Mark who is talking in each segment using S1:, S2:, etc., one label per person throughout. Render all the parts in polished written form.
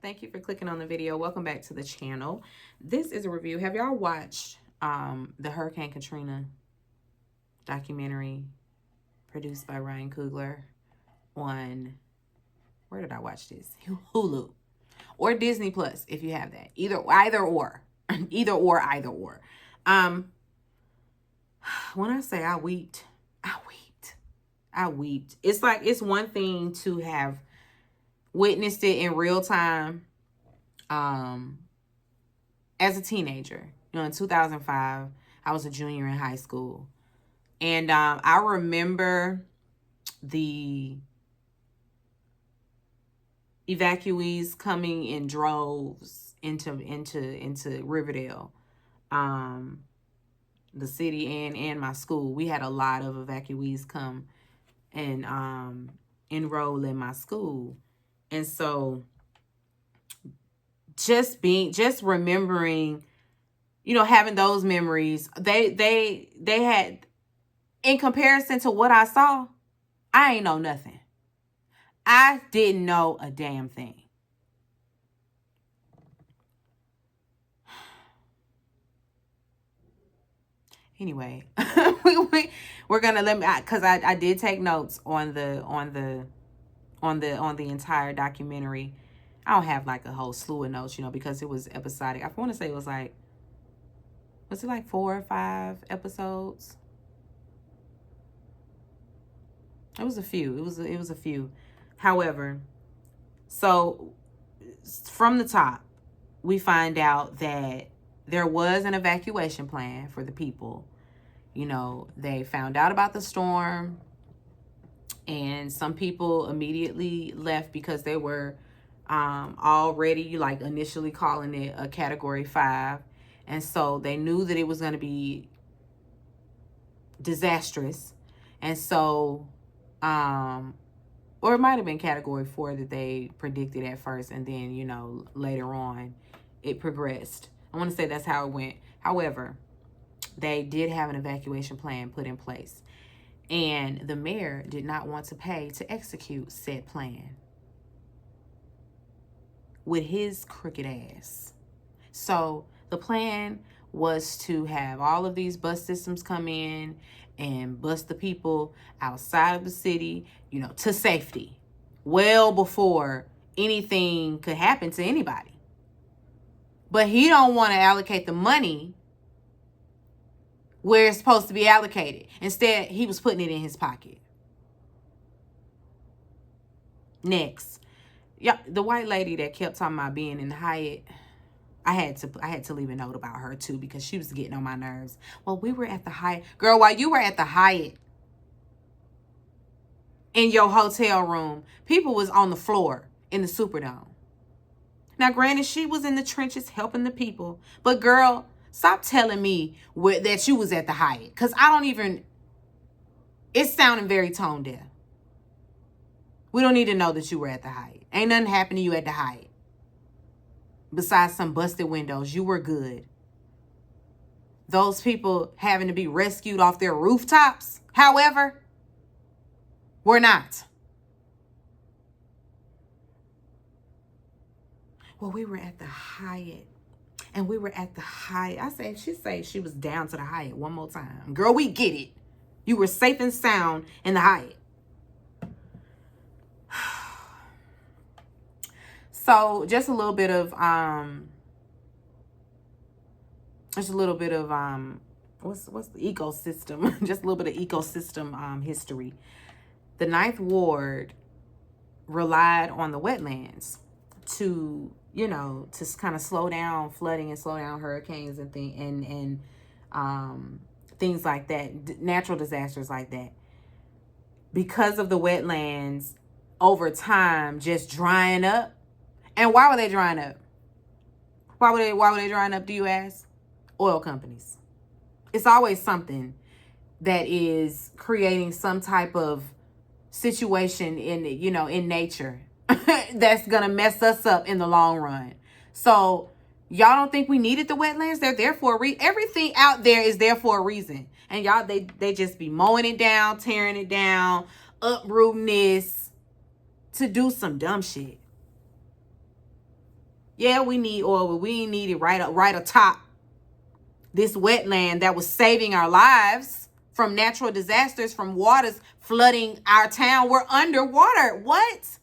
S1: Thank you for clicking on the video. Welcome back to the channel. This is a review. Have y'all watched the Hurricane Katrina documentary produced by Ryan Coogler on, where did I watch this? Hulu or Disney Plus, if you have that. Either or. Either or. When I say I weeped. It's like, it's one thing to have witnessed it in real time as a teenager. In 2005, I was a junior in high school. And I remember the evacuees coming in droves into Riverdale, the city and my school. We had a lot of evacuees come and enroll in my school. And so just remembering, having those memories, they had, in comparison to what I saw, I ain't know nothing. I didn't know a damn thing. Anyway, we're gonna because I did take notes on the entire documentary. I don't have like a whole slew of notes, because it was episodic. I want to say it was like 4 or 5 episodes? It was a few. It was a few. However, so from the top, we find out that there was an evacuation plan for the people. They found out about the storm, and some people immediately left because they were already like initially calling it a category 5. And so they knew that it was going to be disastrous. And so, or it might have been category 4 that they predicted at first. And then, later on it progressed. I want to say that's how it went. However, they did have an evacuation plan put in place. And the mayor did not want to pay to execute said plan with his crooked ass. So the plan was to have all of these bus systems come in and bus the people outside of the city, to safety, well before anything could happen to anybody. But he don't want to allocate the money where it's supposed to be allocated. Instead, he was putting it in his pocket. Next, yeah, the white lady that kept talking about being in the Hyatt, I had to leave a note about her too, because she was getting on my nerves. Well, we were at the Hyatt. Girl, while you were at the Hyatt in your hotel room, people was on the floor in the Superdome. Now, granted, she was in the trenches helping the people, but girl, stop telling me that you was at the Hyatt, because I don't even, it's sounding very tone deaf. We don't need to know that you were at the Hyatt. Ain't nothing happened to you at the Hyatt. Besides some busted windows, you were good. Those people having to be rescued off their rooftops, however, were not. Well, we were at the Hyatt. And we were at the Hyatt. She was down to the Hyatt one more time. Girl, we get it. You were safe and sound in the Hyatt. So just a little bit of what's the ecosystem? Just a little bit of ecosystem history. The Ninth Ward relied on the wetlands to kind of slow down flooding and slow down hurricanes and things like that, natural disasters like that. Because of the wetlands over time just drying up. And why were they drying up? Why were they drying up, do you ask? Oil companies. It's always something that is creating some type of situation in nature that's gonna mess us up in the long run. So y'all don't think we needed the wetlands? They're there for a reason. Everything out there is there for a reason. And y'all, they just be mowing it down, tearing it down, uprooting this to do some dumb shit. Yeah, we need oil, but we ain't need it right atop this wetland that was saving our lives from natural disasters, from waters flooding our town. We're underwater. What?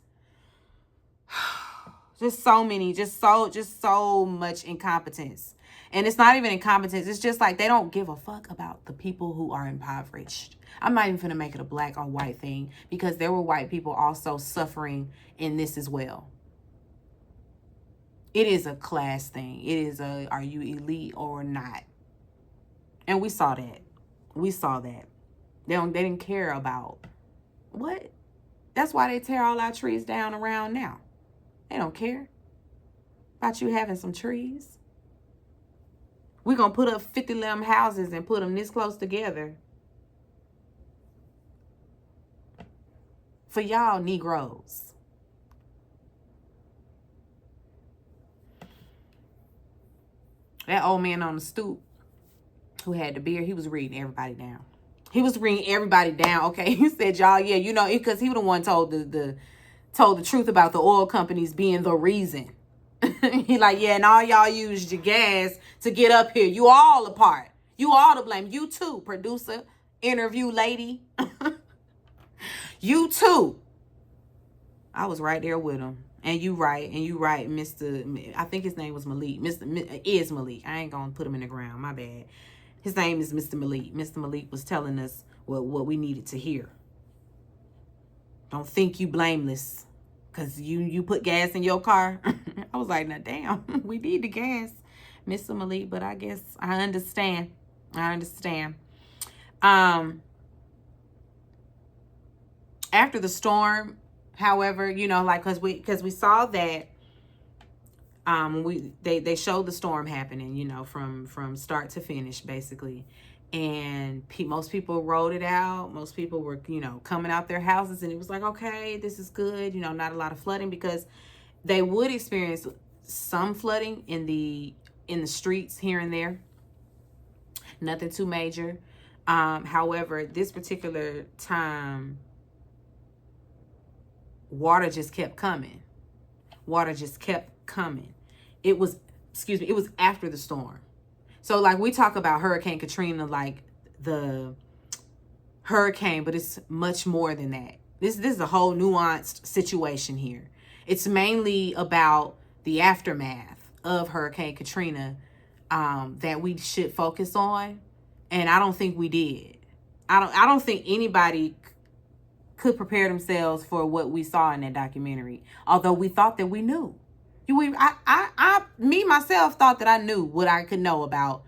S1: Just so many, just so much incompetence. And it's not even incompetence. It's just like they don't give a fuck about the people who are impoverished. I'm not even gonna make it a black or white thing, because there were white people also suffering in this as well. It is a class thing. It is a, are you elite or not? And we saw that. We saw that. They didn't care about what? That's why they tear all our trees down around now. They don't care about you having some trees. We're going to put up 50 limb houses and put them this close together for y'all Negroes. That old man on the stoop who had the beard, he was reading everybody down. He was reading everybody down. Okay, he said, y'all, yeah, you know, because he was the one told the truth about the oil companies being the reason. He like, yeah, and all y'all used your gas to get up here. You all a part. You all to blame. You too, producer, interview lady. You too. I was right there with him. And you right, Mr. I think his name was Malik. Is Malik. I ain't gonna put him in the ground. My bad. His name is Mr. Malik. Mr. Malik was telling us what we needed to hear. Don't think you blameless because you put gas in your car. I was like, now damn, we need the gas, Mr. Malik, but I guess I understand. After the storm, however, you know, like, because we saw that they showed the storm happening, you know, from start to finish, basically. And most people rode it out. Most people were, you know, coming out their houses, and it was like, okay, this is good, you know, not a lot of flooding, because they would experience some flooding in the streets here and there. Nothing too major. However, this particular time, water just kept coming. It was after the storm. So like we talk about Hurricane Katrina, like the hurricane, but it's much more than that. This is a whole nuanced situation here. It's mainly about the aftermath of Hurricane Katrina that we should focus on, and I don't think we did. I don't think anybody could prepare themselves for what we saw in that documentary, although we thought that we knew. Me myself thought that I knew what I could know about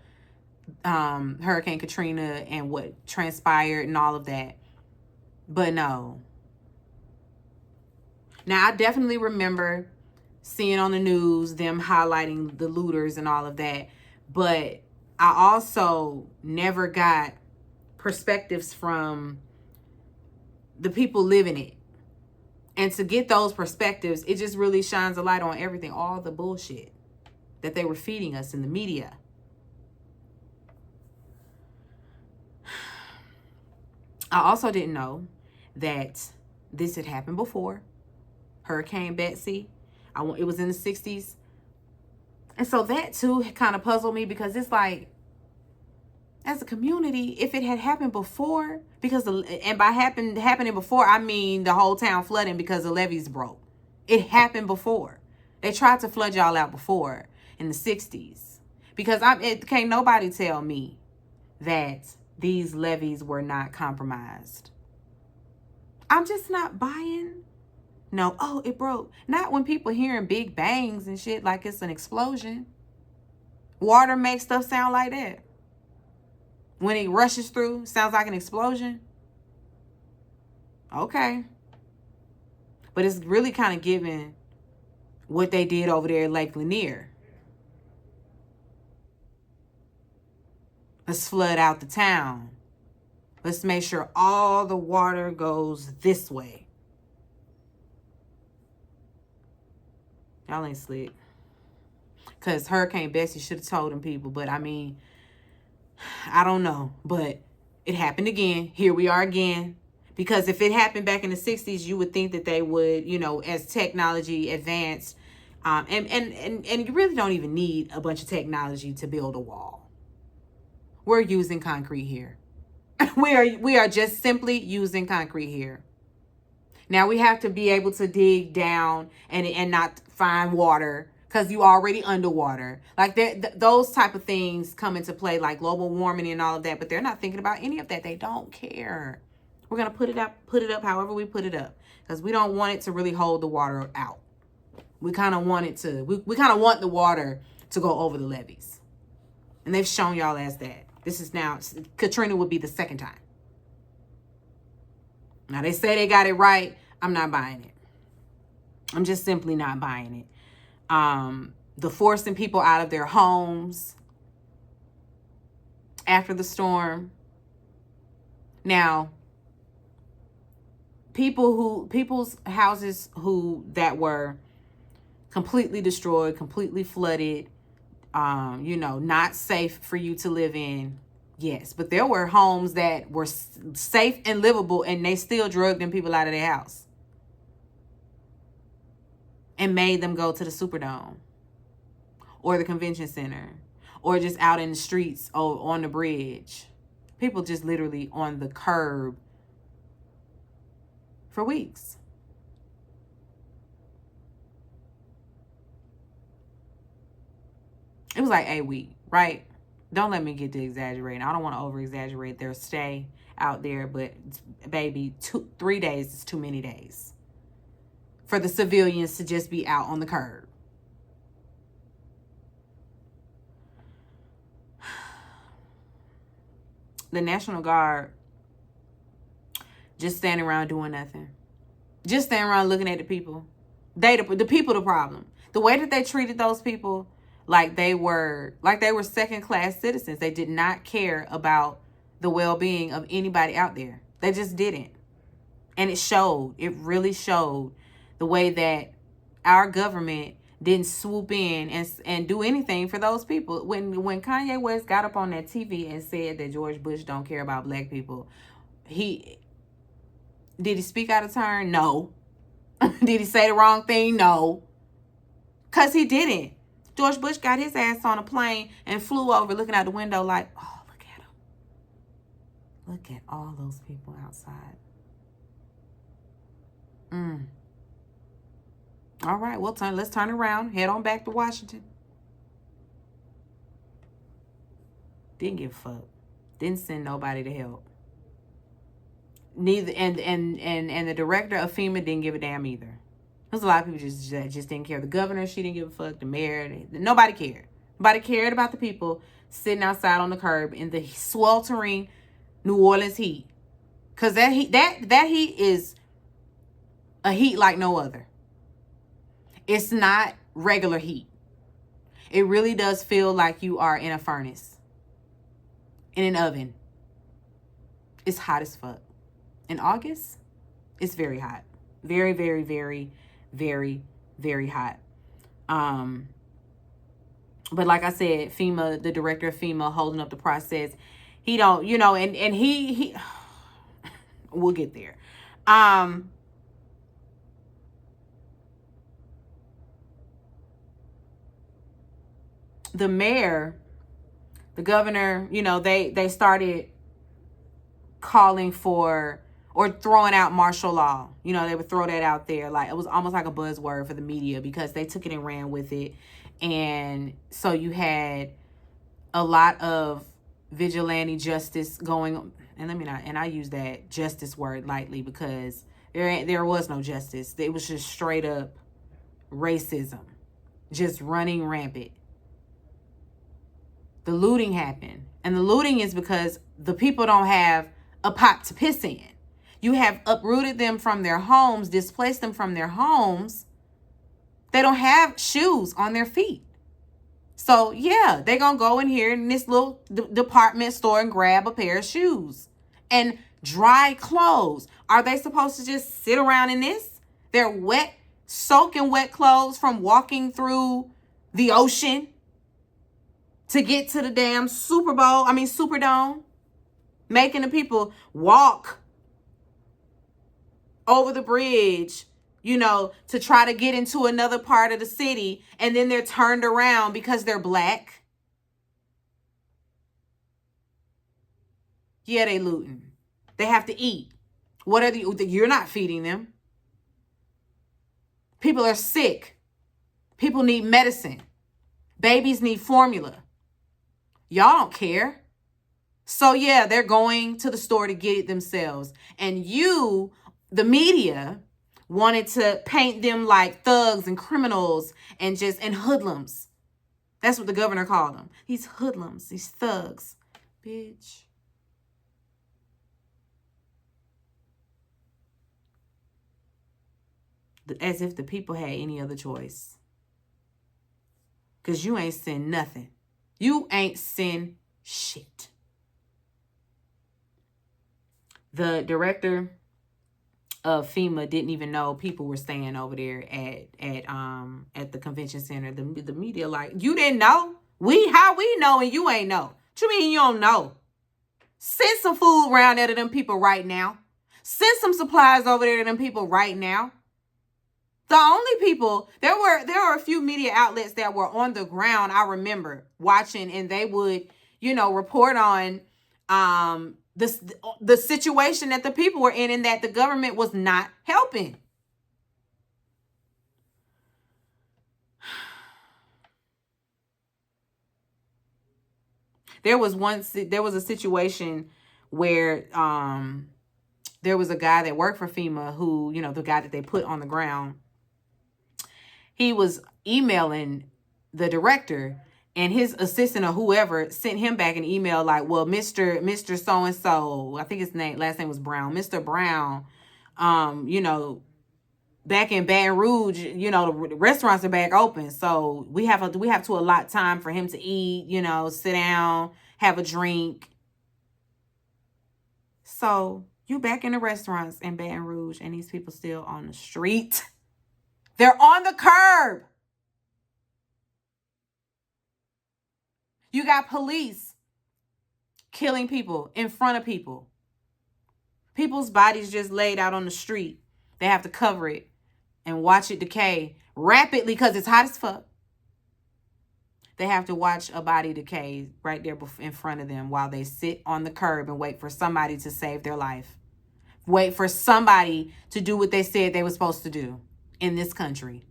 S1: Hurricane Katrina and what transpired and all of that, but no. Now I definitely remember seeing on the news them highlighting the looters and all of that, but I also never got perspectives from the people living it. And to get those perspectives, it just really shines a light on everything, all the bullshit that they were feeding us in the media. I also didn't know that this had happened before. Hurricane Betsy. It was in the 60s. And so that too kind of puzzled me, because it's like, as a community, if it had happened before, and by happening before, I mean the whole town flooding because the levees broke. It happened before. They tried to flood y'all out before in the 60s. Because can't nobody tell me that these levees were not compromised. I'm just not buying. No, oh, it broke. Not when people hearing big bangs and shit like it's an explosion. Water makes stuff sound like that. When it rushes through, sounds like an explosion. Okay. But it's really kind of giving what they did over there at Lake Lanier. Let's flood out the town. Let's make sure all the water goes this way. Y'all ain't slick. Because Hurricane Betsy should have told them people. But I mean, I don't know. But it happened again. Here we are again. Because if it happened back in the 60s, you would think that they would, you know, as technology advanced, And you really don't even need a bunch of technology to build a wall. We're using concrete here. We are just simply using concrete here. Now we have to be able to dig down and not find water because you already underwater. Like those type of things come into play, like global warming and all of that. But they're not thinking about any of that. They don't care. We're gonna put it up however we put it up because we don't want it to really hold the water out. We kind of want it to. We kind of want the water to go over the levees, and they've shown y'all as that. This is now Katrina would be the second time. Now they say they got it right. I'm not buying it. I'm just simply not buying it. The forcing people out of their homes after the storm. Now, people's houses that were completely destroyed, completely flooded, not safe for you to live in. Yes, but there were homes that were safe and livable, and they still drugged them people out of their house and made them go to the Superdome or the convention center or just out in the streets or on the bridge. People just literally on the curb for weeks. It was like a week, right? Don't let me get to exaggerating. I don't want to over exaggerate their stay out there, but baby, 3 days is too many days for the civilians to just be out on the curb. The National Guard just standing around doing nothing. Just standing around looking at the people. The people the problem. The way that they treated those people like they were second-class citizens. They did not care about the well-being of anybody out there. They just didn't. And it showed. It really showed the way that our government didn't swoop in and do anything for those people. When Kanye West got up on that TV and said that George Bush don't care about black people, did he speak out of turn? No. Did he say the wrong thing? No. Because he didn't. George Bush got his ass on a plane and flew over looking out the window like, oh, look at him. Look at all those people outside. All right, well, let's turn around. Head on back to Washington. Didn't give a fuck. Didn't send nobody to help. Neither and the director of FEMA didn't give a damn either. There's a lot of people just didn't care. The governor, she didn't give a fuck. The mayor, nobody cared. Nobody cared about the people sitting outside on the curb in the sweltering New Orleans heat. Because that heat is a heat like no other. It's not regular heat. It really does feel like you are in a furnace. In an oven. It's hot as fuck. In August, it's very hot. Very, very, very, very, very hot. But like I said, FEMA, the director of FEMA holding up the process. He don't, and he we'll get there. The mayor, the governor, they started calling for or throwing out martial law. They would throw that out there. Like it was almost like a buzzword for the media because they took it and ran with it. And so you had a lot of vigilante justice going. And I use that justice word lightly because there was no justice. It was just straight up racism, just running rampant. The looting happened. And the looting is because the people don't have a pot to piss in. You have uprooted them from their homes, displaced them from their homes. They don't have shoes on their feet. So, yeah, they're going to go in here in this little department store and grab a pair of shoes. And dry clothes. Are they supposed to just sit around in this? They're wet, soaking wet clothes from walking through the ocean to get to the damn Superdome, making the people walk over the bridge, to try to get into another part of the city, and then they're turned around because they're black. Yeah, they looting. They have to eat. What are you're not feeding them. People are sick. People need medicine. Babies need formula. Y'all don't care. So yeah, they're going to the store to get it themselves. And you, the media, wanted to paint them like thugs and criminals and hoodlums. That's what the governor called them. These hoodlums, these thugs. Bitch. As if the people had any other choice. Because you ain't send nothing. You ain't send shit. The director of FEMA didn't even know people were staying over there at the convention center. The media like, you didn't know? How we know and you ain't know? What you mean you don't know? Send some food around there to them people right now. Send some supplies over there to them people right now. The only people, there were a few media outlets that were on the ground, I remember watching, and they would, report on the situation that the people were in and that the government was not helping. There was a situation where there was a guy that worked for FEMA who, the guy that they put on the ground, he was emailing the director, and his assistant or whoever sent him back an email like, well, Mr. So-and-so, I think his last name was Brown, Mr. Brown, back in Baton Rouge, the restaurants are back open. So we have to allot time for him to eat, sit down, have a drink. So you back in the restaurants in Baton Rouge and these people still on the street. They're on the curb. You got police killing people in front of people. People's bodies just laid out on the street. They have to cover it and watch it decay rapidly because it's hot as fuck. They have to watch a body decay right there in front of them while they sit on the curb and wait for somebody to save their life. Wait for somebody to do what they said they were supposed to do in this country.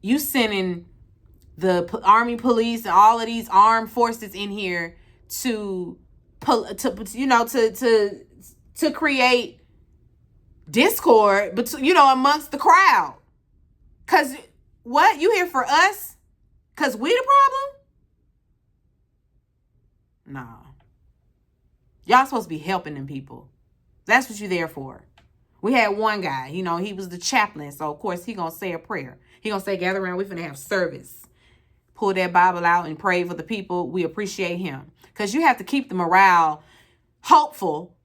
S1: You sending the army, police, and all of these armed forces in here to create discord, but amongst the crowd. Cause what, you here for us? Cause we the problem? No. Y'all supposed to be helping them people. That's what you there for. We had one guy, he was the chaplain, so of course he gonna say a prayer. He gonna say, gather around, we finna have service. Pull that Bible out and pray for the people. We appreciate him. Because you have to keep the morale hopeful.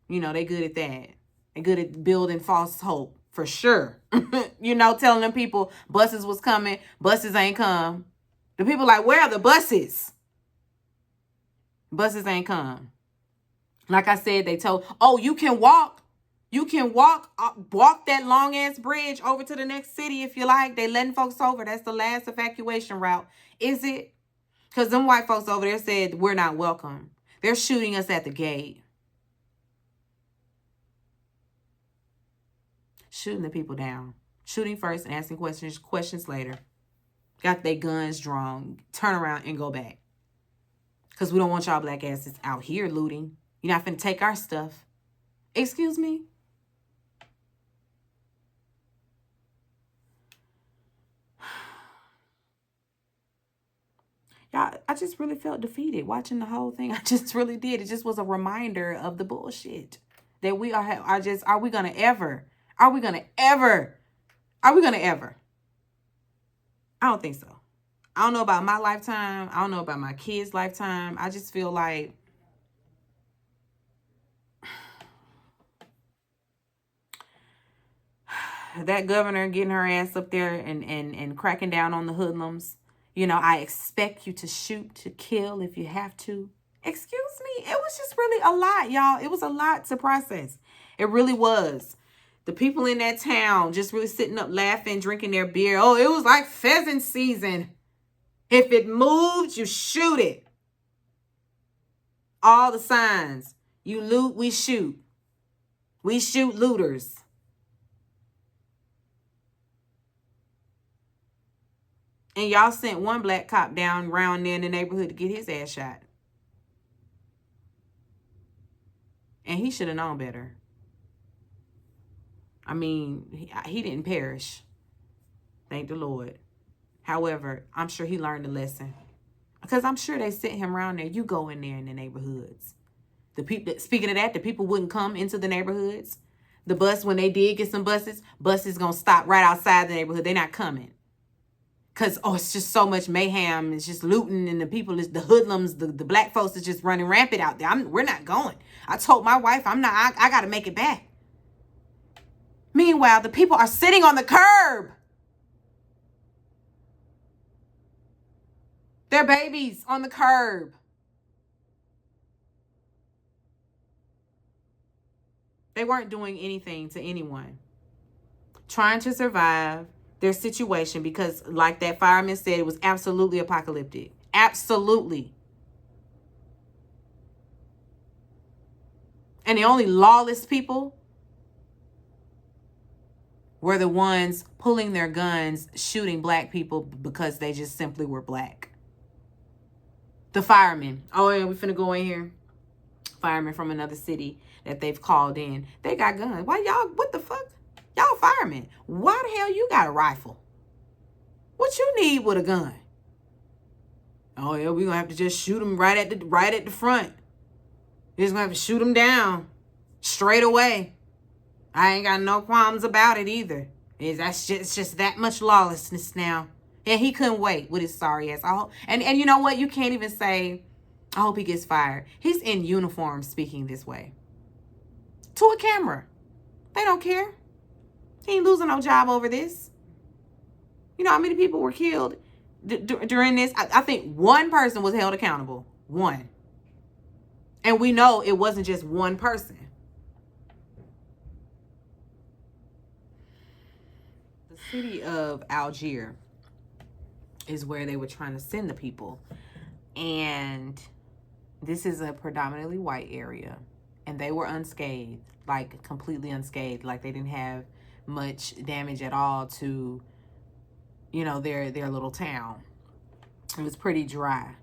S1: They good at that. They good at building false hope, for sure. Telling them people buses was coming, buses ain't come. The people like, where are the buses? Buses ain't come. Like I said, they told, you can walk. You can walk that long ass bridge over to the next city if you like. They letting folks over. That's the last evacuation route. Is it? Because them white folks over there said we're not welcome. They're shooting us at the gate. Shooting the people down. Shooting first and asking questions later. Got their guns drawn. Turn around and go back. Because we don't want y'all black asses out here looting. You're not finna take our stuff. Excuse me? Y'all, I just really felt defeated watching the whole thing. I just really did. It just was a reminder of the bullshit that we are we going to ever? I don't think so. I don't know about my lifetime. I don't know about my kids' lifetime. I just feel like that governor getting her ass up there and cracking down on the hoodlums. I expect you to shoot, to kill if you have to. Excuse me. It was just really a lot, y'all. It was a lot to process. It really was. The people in that town just really sitting up laughing, drinking their beer. Oh, it was like pheasant season. If it moves, you shoot it. All the signs. You loot, we shoot. We shoot looters. And y'all sent one black cop down around there in the neighborhood to get his ass shot. And he should have known better. I mean, he didn't perish. Thank the Lord. However, I'm sure he learned a lesson. Because I'm sure they sent him around there. You go in there in the neighborhoods. The people, speaking of that, the people wouldn't come into the neighborhoods. The bus, when they did get some buses going to stop right outside the neighborhood. They're not coming. Because, it's just so much mayhem. It's just looting, and the people, the hoodlums, the black folks is just running rampant out there. We're not going. I told my wife, I got to make it back. Meanwhile, the people are sitting on the curb. Their babies on the curb. They weren't doing anything to anyone. Trying to survive their situation because, like that fireman said, it was absolutely apocalyptic. Absolutely. And the only lawless people were the ones pulling their guns, shooting black people because they just simply were black. The firemen. Oh, yeah, we finna go in here. Firemen from another city that they've called in. They got guns. Why y'all, what the fuck? Y'all firemen. Why the hell you got a rifle? What you need with a gun? Oh, yeah, we're going to have to just shoot them right at the front. We're just going to have to shoot them down straight away. I ain't got no qualms about it either. It's just that much lawlessness now. And he couldn't wait with his sorry ass. And you know what? You can't even say, I hope he gets fired. He's in uniform speaking this way. To a camera. They don't care. He ain't losing no job over this. You know how many people were killed during this? I think one person was held accountable. One. And we know it wasn't just one person. The city of Algiers is where they were trying to send the people. And this is a predominantly white area. And they were unscathed, like completely unscathed. Like they didn't have much damage at all to, their little town. It was pretty dry.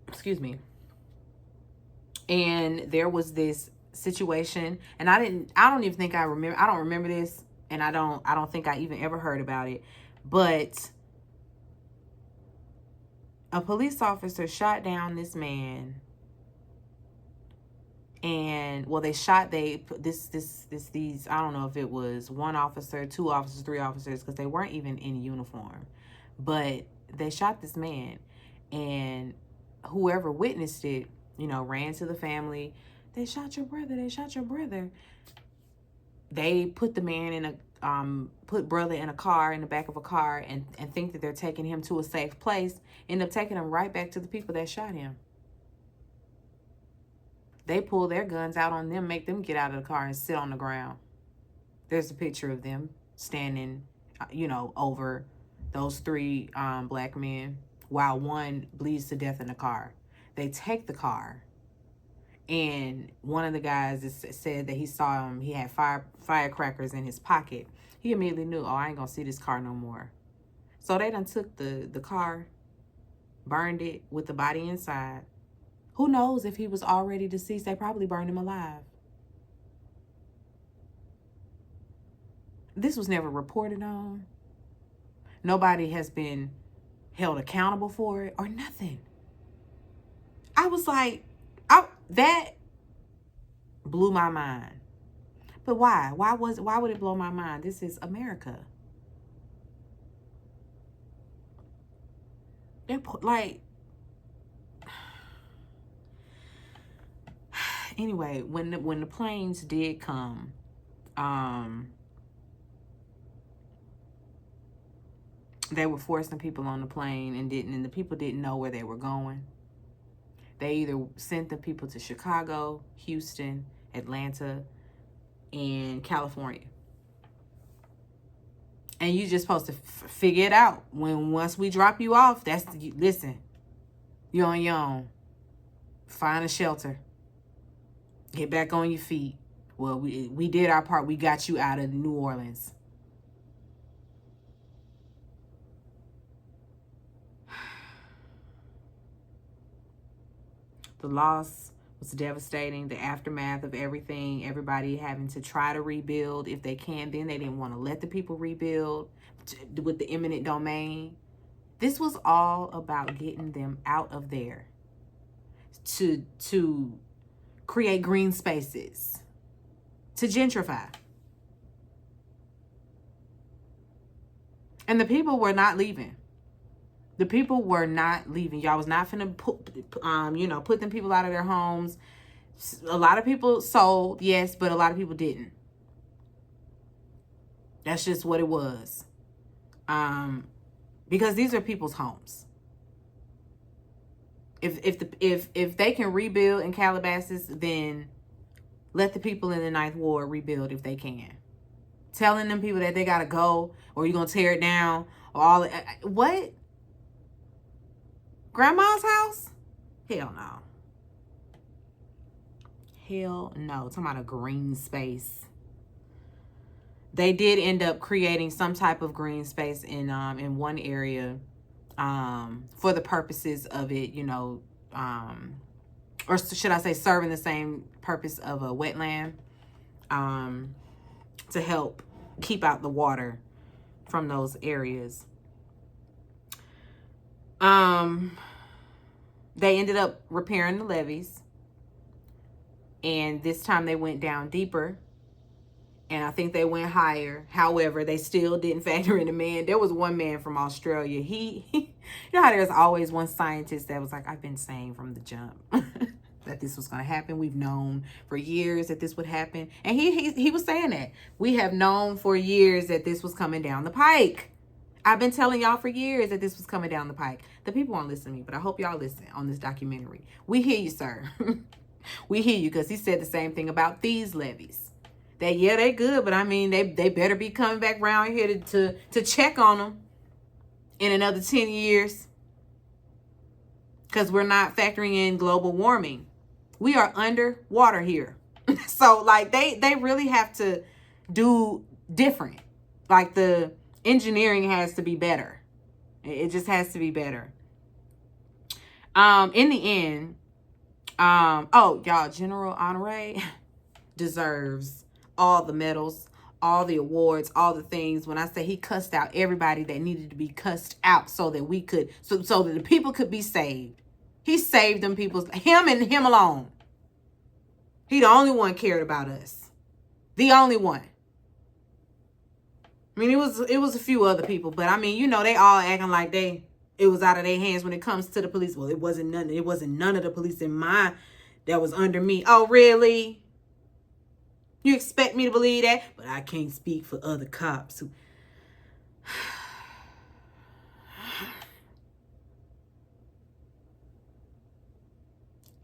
S1: Excuse me. And there was this situation, and I don't even think I don't remember this, and I don't think I even ever heard about it, but a police officer shot down this man. And these, I don't know if it was one officer, two officers, three officers, because they weren't even in uniform, but they shot this man, and whoever witnessed it, ran to the family. They shot your brother. They shot your brother. They put the man put brother in a car, in the back of a car, and think that they're taking him to a safe place. End up taking him right back to the people that shot him. They pull their guns out on them, make them get out of the car and sit on the ground. There's a picture of them standing, over those three black men while one bleeds to death in the car. They take the car, and one of the guys said that he saw him. He had firecrackers in his pocket. He immediately knew, I ain't gonna see this car no more. So they done took the car, burned it with the body inside. Who knows if he was already deceased? They probably burned him alive. This was never reported on. Nobody has been held accountable for it or nothing. I was like, that blew my mind. But why? Why would it blow my mind? This is America. Anyway, when the planes did come, they were forcing people on the plane and the people didn't know where they were going. They either sent the people to Chicago, Houston, Atlanta, in California. And you just supposed to figure it out. Once we drop you off, listen, you're on your own. Find a shelter. Get back on your feet. Well, we did our part. We got you out of New Orleans. The loss was devastating. The aftermath of everything, everybody having to try to rebuild if they can. Then they didn't want to let the people rebuild with the eminent domain. This was all about getting them out of there to create green spaces, to gentrify. And the people were not leaving. The people were not leaving. Y'all was not finna put them people out of their homes. A lot of people sold, yes, but a lot of people didn't. That's just what it was. Because these are people's homes. If they can rebuild in Calabasas, then let the people in the Ninth Ward rebuild if they can. Telling them people that they gotta go, or you're gonna tear it down, or all what? Grandma's house? Hell no. Hell no. Talking about a green space. They did end up creating some type of green space in one area for the purposes of it, or should I say serving the same purpose of a wetland, to help keep out the water from those areas. They ended up repairing the levees, and this time they went down deeper, and I think they went higher. However, they still didn't factor in the man. There was one man from Australia. He you know how there's always one scientist that was like, I've been saying from the jump that this was going to happen. We've known for years that this would happen. And he was saying that. We have known for years that this was coming down the pike. I've been telling y'all for years that this was coming down the pike. The people won't listen to me, but I hope y'all listen on this documentary. We hear you, sir. We hear you, because he said the same thing about these levees. That, yeah, they good, but I mean, they better be coming back around here to check on them in another 10 years. Because we're not factoring in global warming. We are underwater here. So, like, they really have to do different. Like, the engineering has to be better. It just has to be better. In the end, y'all, General Honore deserves all the medals, all the awards, all the things. When I say he cussed out everybody that needed to be cussed out so that we could, so that the people could be saved. He saved them people, him and him alone. He the only one cared about us. The only one. I mean, it was a few other people, but I mean, they all acting like it was out of their hands when it comes to the police. Well, it wasn't none of the police that was under me. Oh, really? You expect me to believe that? But I can't speak for other cops who...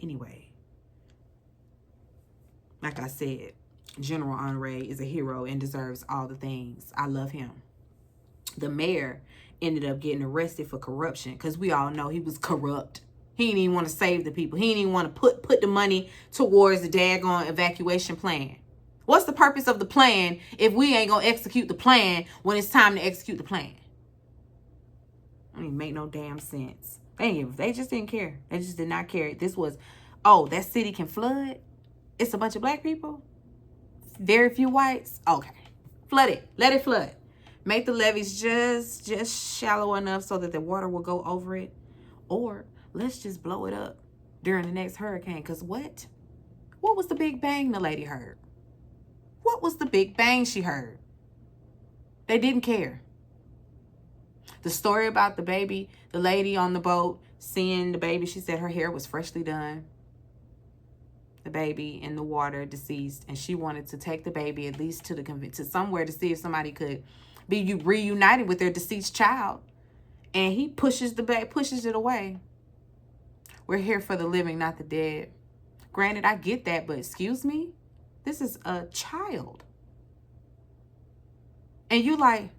S1: Anyway, like I said, General Honore is a hero and deserves all the things. I love him. The mayor ended up getting arrested for corruption because we all know he was corrupt. He didn't even want to save the people. He didn't even want to put the money towards the daggone evacuation plan. What's the purpose of the plan if we ain't going to execute the plan when it's time to execute the plan? I mean, make no damn sense. They just didn't care. They just did not care. This was, that city can flood? It's a bunch of black people? Very few whites? Okay. Flood it. Let it flood. Make the levees just shallow enough so that the water will go over it. Or let's just blow it up during the next hurricane. Because what? What was the big bang the lady heard? What was the big bang she heard? They didn't care. The story about the baby, the lady on the boat, seeing the baby, she said her hair was freshly done. The baby in the water, deceased, and she wanted to take the baby at least to somewhere to see if somebody could be reunited with their deceased child. And he pushes it away. We're here for the living, not the dead. Granted, I get that, but excuse me? This is a child. And you like,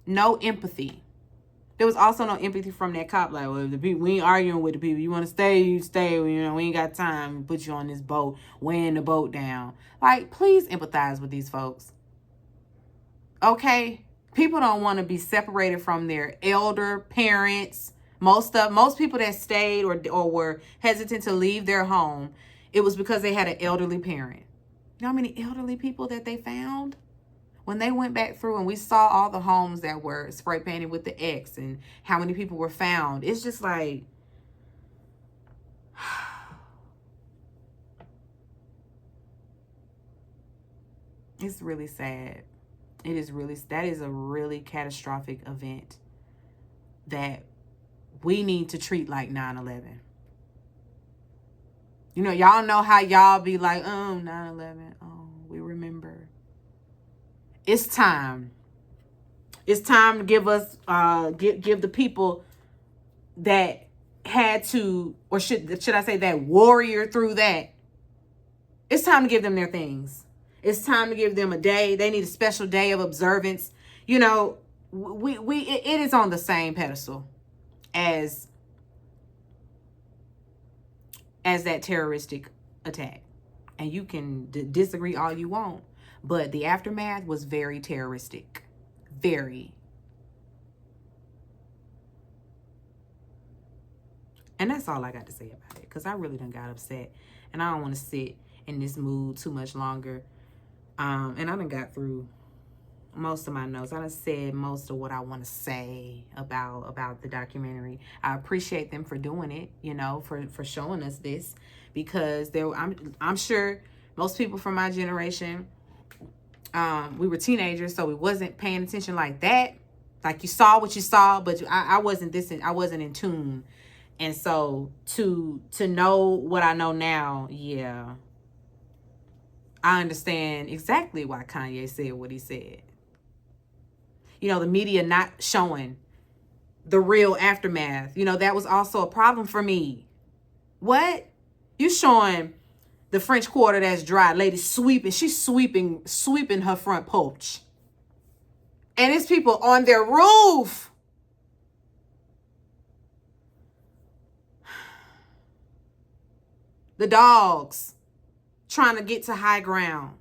S1: no empathy. There was also no empathy from that cop. Like, well, the people, we ain't arguing with the people. You want to stay, you stay. You know, we ain't got time to put you on this boat, weighing the boat down. Like, please empathize with these folks. Okay? People don't want to be separated from their elder parents. Most people that stayed or were hesitant to leave their home, it was because they had an elderly parent. You know how many elderly people that they found? When they went back through and we saw all the homes that were spray painted with the X and how many people were found, it's just like, it's really sad. It is really, that is a really catastrophic event that we need to treat like 9/11. You know, y'all know how y'all be like, oh, 9/11, oh, we remember. It's time. It's time to give us, give the people that had to, or should I say that warrior through that. It's time to give them their things. It's time to give them a day. They need a special day of observance. You know, it is on the same pedestal as that terroristic attack. And you can disagree all you want, but the aftermath was very terroristic. Very. And that's all I got to say about it, because I really done got upset. And I don't want to sit in this mood too much longer. And I done got through most of my notes. I done said most of what I want to say about the documentary. I appreciate them for doing it, you know, for showing us this, because I'm sure most people from my generation, we were teenagers, so we wasn't paying attention like that. Like, you saw what you saw, but I wasn't in tune. And so to know what I know now, yeah, I understand exactly why Kanye said what he said. You know, the media not showing the real aftermath. You know, that was also a problem for me. What? You showing the French Quarter that's dry. Lady sweeping. She's sweeping her front porch. And it's people on their roof. The dogs trying to get to high ground.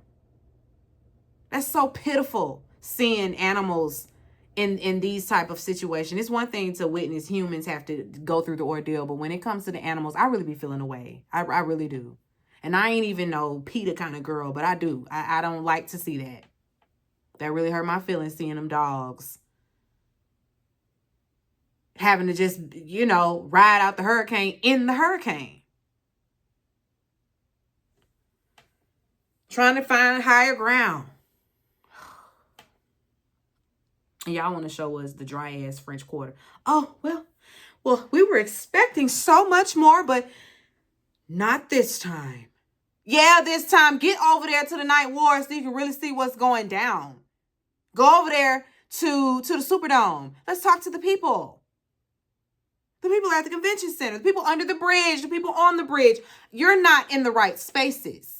S1: That's so pitiful, seeing animals in these type of situations. It's one thing to witness humans have to go through the ordeal, but when it comes to the animals, I really be feeling away. I really do. And I ain't even no PETA kind of girl, but I do. I don't like to see that. That really hurt my feelings, seeing them dogs having to just, you know, ride out the hurricane in the hurricane. Trying to find higher ground. And y'all want to show us the dry ass French Quarter. Oh, well, we were expecting so much more, but not this time. Yeah, this time, get over there to the Night War so you can really see what's going down. Go over there to the Superdome. Let's talk to the people. The people at the convention center, the people under the bridge, the people on the bridge. You're not in the right spaces.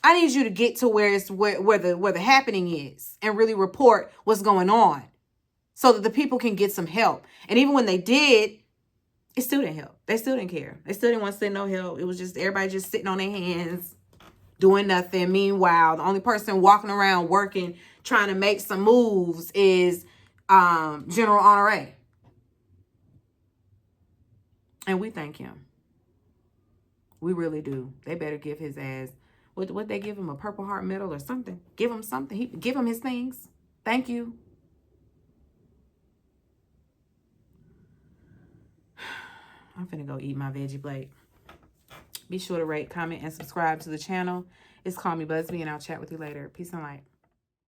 S1: I need you to get to where the happening is and really report what's going on so that the people can get some help. And even when they did, it still didn't help. They still didn't care. They still didn't want to send no help. It was just everybody just sitting on their hands, doing nothing. Meanwhile, the only person walking around working, trying to make some moves is General Honore. And we thank him. We really do. They better give his ass, what they give him, a Purple Heart medal or something? Give him something. Give him his things. Thank you. I'm finna go eat my veggie plate. Be sure to rate, comment, and subscribe to the channel. It's Call Me Busby, and I'll chat with you later. Peace and light.